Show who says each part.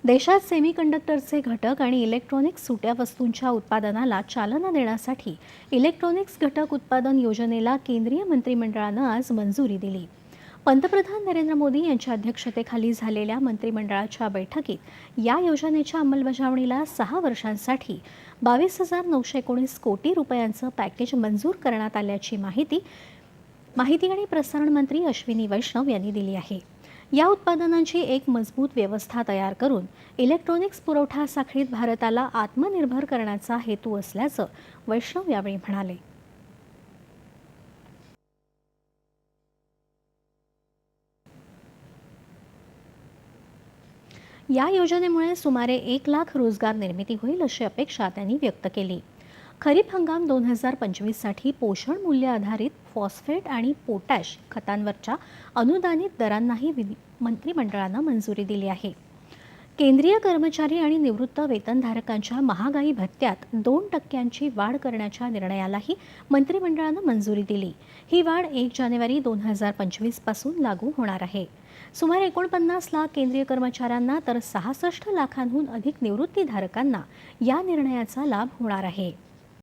Speaker 1: देशात सेमीकंडक्टरचे घटक आणि इलेक्ट्रॉनिक्स सुट्या वस्तूंच्या उत्पादनाला चालना देण्यासाठी इलेक्ट्रॉनिक्स घटक उत्पादन योजनेला केंद्रीय मंत्रिमंडळानं आज मंजुरी दिली. पंतप्रधान नरेंद्र मोदी यांच्या अध्यक्षतेखाली झालेल्या मंत्रिमंडळाच्या बैठकीत या योजनेच्या अंमलबजावणीला 6 वर्षांसाठी 22,919 कोटी रुपयांचं पॅकेज मंजूर करण्यात आल्याची माहिती आणि प्रसारण मंत्री अश्विनी वैष्णव यांनी दिली आहे. या उत्पादनांची एक मजबूत व्यवस्था तयार करून इलेक्ट्रॉनिक्स पुरवठा साखळीत भारताला आत्मनिर्भर करण्याचा हेतू असल्याचं वैष्णव यावेळी म्हणाले. या योजनेमुळे सुमारे 1 लाख रोजगार निर्मिती होईल अशी अपेक्षा त्यांनी व्यक्त केली. खरीप हंगाम 2025साठी पोषण मूल्य आधारित फॉस्फेट आणि पोटॅश खतांवरच्या अनुदानित दरांनाही मंत्रिमंडळानं मंजुरी दिली आहे. केंद्रीय कर्मचारी आणि निवृत्त वेतनधारकांच्या महागाई भत्त्यात 2% वाढ करण्याच्या निर्णयालाही मंत्रिमंडळानं मंजुरी दिली. ही वाढ 1 जानेवारी 2025 पासून लागू होणार आहे. सुमारे 49 लाख केंद्रीय कर्मचाऱ्यांना तर 66 लाखांहून अधिक निवृत्तीधारकांना या निर्णयाचा लाभ होणार आहे.